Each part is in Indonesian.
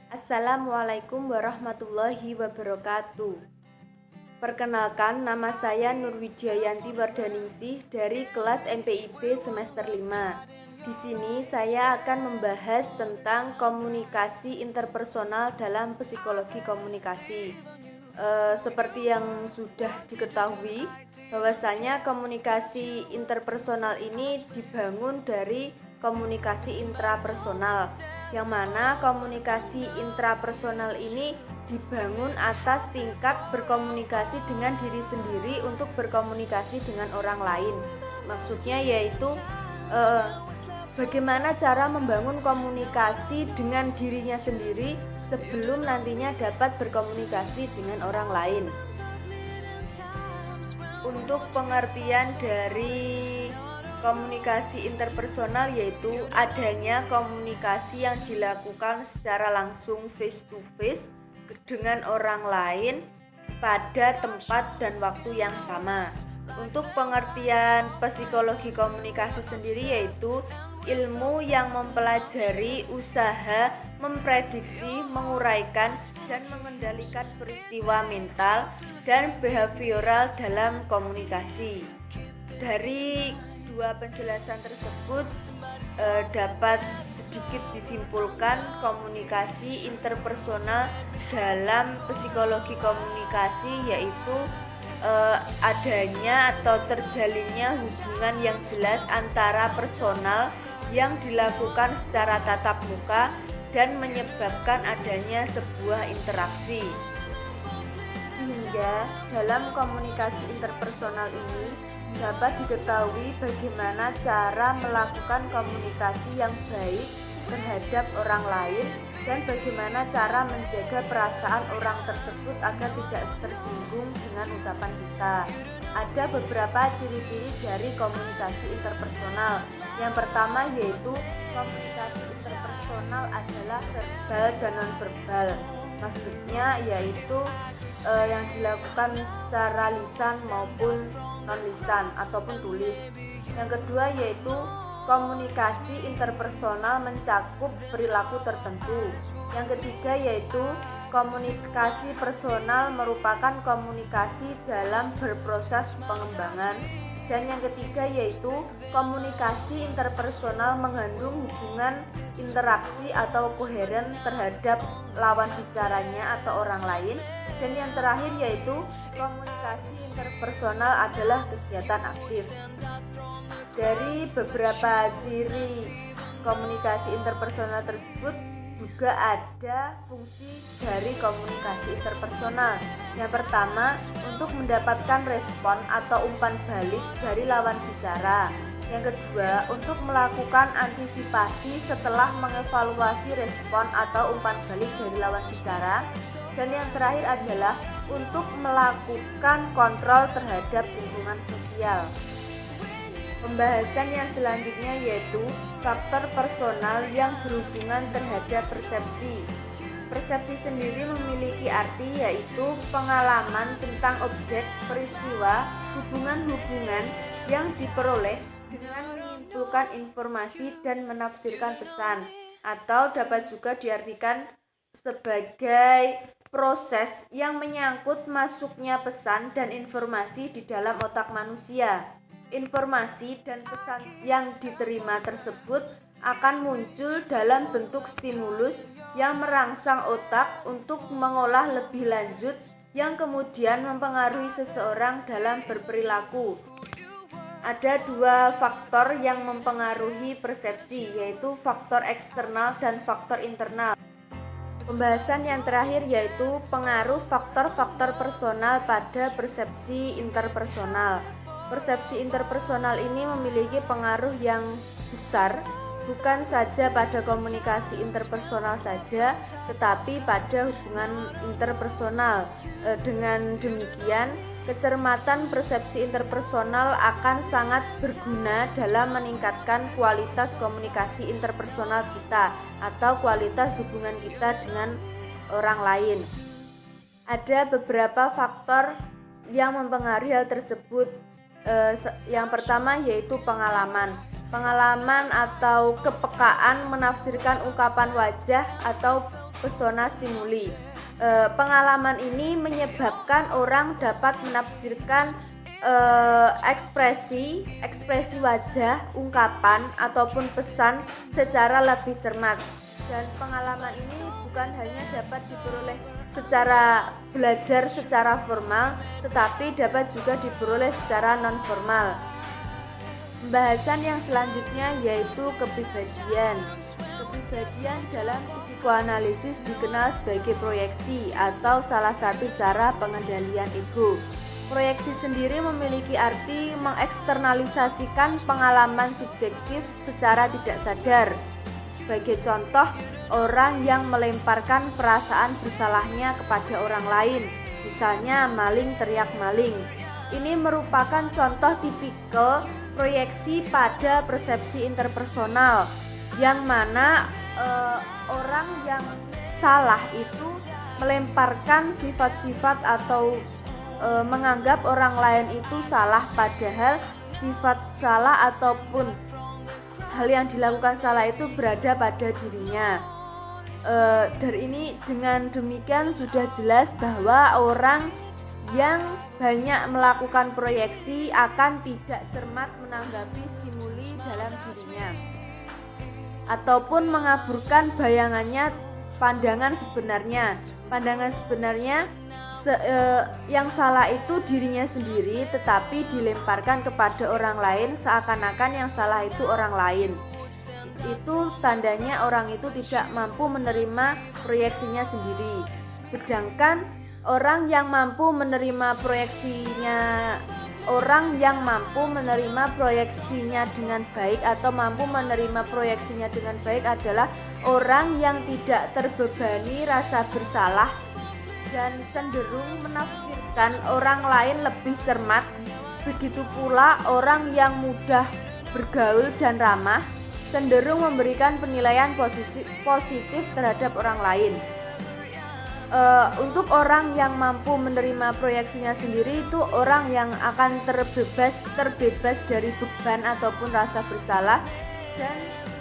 Assalamualaikum warahmatullahi wabarakatuh. Perkenalkan, nama saya Nurwijayanti Wardaningsih dari kelas MPIB semester 5. Di sini saya akan membahas tentang komunikasi interpersonal dalam psikologi komunikasi. Seperti yang sudah diketahui, bahwasanya komunikasi interpersonal ini dibangun dari komunikasi intrapersonal, yang mana komunikasi intrapersonal ini dibangun atas tingkat berkomunikasi dengan diri sendiri untuk berkomunikasi dengan orang lain. Maksudnya yaitu bagaimana cara membangun komunikasi dengan dirinya sendiri sebelum nantinya dapat berkomunikasi dengan orang lain. Untuk pengertian dari komunikasi interpersonal yaitu adanya komunikasi yang dilakukan secara langsung face to face dengan orang lain pada tempat dan waktu yang sama. Untuk pengertian psikologi komunikasi sendiri yaitu ilmu yang mempelajari usaha memprediksi, menguraikan, dan mengendalikan peristiwa mental dan behavioral dalam komunikasi. Dari dua penjelasan tersebut dapat sedikit disimpulkan komunikasi interpersonal dalam psikologi komunikasi yaitu adanya atau terjalinnya hubungan yang jelas antara personal yang dilakukan secara tatap muka dan menyebabkan adanya sebuah interaksi. Sehingga dalam komunikasi interpersonal ini dapat diketahui bagaimana cara melakukan komunikasi yang baik terhadap orang lain dan bagaimana cara menjaga perasaan orang tersebut agar tidak tersinggung dengan ucapan kita. Ada beberapa ciri-ciri dari komunikasi interpersonal. Yang pertama yaitu komunikasi interpersonal adalah verbal dan non-verbal. Maksudnya yaitu yang dilakukan secara lisan maupun non-lisan ataupun tulis. Yang kedua yaitu komunikasi interpersonal mencakup perilaku tertentu. Yang ketiga yaitu komunikasi personal merupakan komunikasi dalam berproses pengembangan. Dan yang ketiga yaitu komunikasi interpersonal mengandung hubungan interaksi atau koheren terhadap lawan bicaranya atau orang lain. Dan yang terakhir yaitu komunikasi interpersonal adalah kegiatan aktif. Dari beberapa ciri komunikasi interpersonal tersebut juga ada fungsi dari komunikasi interpersonal. Yang pertama, untuk mendapatkan respon atau umpan balik dari lawan bicara. Yang kedua, untuk melakukan antisipasi setelah mengevaluasi respon atau umpan balik dari lawan bicara. Dan yang terakhir adalah untuk melakukan kontrol terhadap lingkungan sosial. Pembahasan yang selanjutnya yaitu faktor personal yang berhubungan terhadap persepsi. Persepsi sendiri memiliki arti yaitu pengalaman tentang objek, peristiwa, hubungan-hubungan yang diperoleh dengan menyimpulkan informasi dan menafsirkan pesan, atau dapat juga diartikan sebagai proses yang menyangkut masuknya pesan dan informasi di dalam otak manusia. Informasi dan pesan yang diterima tersebut akan muncul dalam bentuk stimulus yang merangsang otak untuk mengolah lebih lanjut yang kemudian mempengaruhi seseorang dalam berperilaku. Ada dua faktor yang mempengaruhi persepsi, yaitu faktor eksternal dan faktor internal. Pembahasan yang terakhir yaitu pengaruh faktor-faktor personal pada persepsi interpersonal. Persepsi interpersonal ini memiliki pengaruh yang besar bukan saja pada komunikasi interpersonal saja, tetapi pada hubungan interpersonal. Dengan demikian, kecermatan persepsi interpersonal akan sangat berguna dalam meningkatkan kualitas komunikasi interpersonal kita atau kualitas hubungan kita dengan orang lain. Ada beberapa faktor yang mempengaruhi hal tersebut. Yang pertama yaitu pengalaman atau kepekaan menafsirkan ungkapan wajah atau pesona stimuli. Pengalaman ini menyebabkan orang dapat menafsirkan ekspresi wajah, ungkapan ataupun pesan secara lebih cermat. Dan pengalaman ini bukan hanya dapat diperoleh secara belajar secara formal, tetapi dapat juga diperoleh secara non formal. Pembahasan yang selanjutnya yaitu kepribadian. Kepribadian dalam psikoanalisis dikenal sebagai proyeksi atau salah satu cara pengendalian ego. Proyeksi sendiri memiliki arti mengeksternalisasikan pengalaman subjektif secara tidak sadar. Sebagai contoh, orang yang melemparkan perasaan bersalahnya kepada orang lain, misalnya maling teriak maling. Ini merupakan contoh tipikal proyeksi pada persepsi interpersonal, yang mana orang yang salah itu melemparkan sifat-sifat atau menganggap orang lain itu salah, padahal sifat salah ataupun hal yang dilakukan salah itu berada pada dirinya. Dari ini dengan demikian sudah jelas bahwa orang yang banyak melakukan proyeksi akan tidak cermat menanggapi stimuli dalam dirinya, ataupun mengaburkan bayangannya pandangan sebenarnya. Pandangan sebenarnya yang salah itu dirinya sendiri, tetapi dilemparkan kepada orang lain seakan-akan yang salah itu orang lain. Itu tandanya orang itu tidak mampu menerima proyeksinya sendiri. Sedangkan orang yang mampu menerima proyeksinya dengan baik atau mampu menerima proyeksinya dengan baik adalah orang yang tidak terbebani rasa bersalah dan cenderung menafsirkan orang lain lebih cermat. Begitu pula orang yang mudah bergaul dan ramah cenderung memberikan penilaian positif terhadap orang lain. Untuk orang yang mampu menerima proyeksinya sendiri itu orang yang akan terbebas dari beban ataupun rasa bersalah dan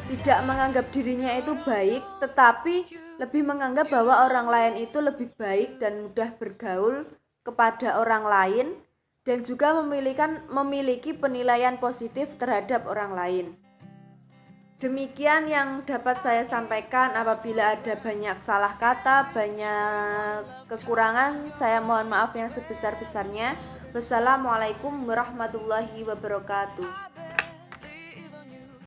tidak menganggap dirinya itu baik, tetapi lebih menganggap bahwa orang lain itu lebih baik dan mudah bergaul kepada orang lain, dan juga memiliki penilaian positif terhadap orang lain. Demikian yang dapat saya sampaikan. Apabila ada banyak salah kata, banyak kekurangan, saya mohon maaf yang sebesar-besarnya. Wassalamualaikum warahmatullahi wabarakatuh.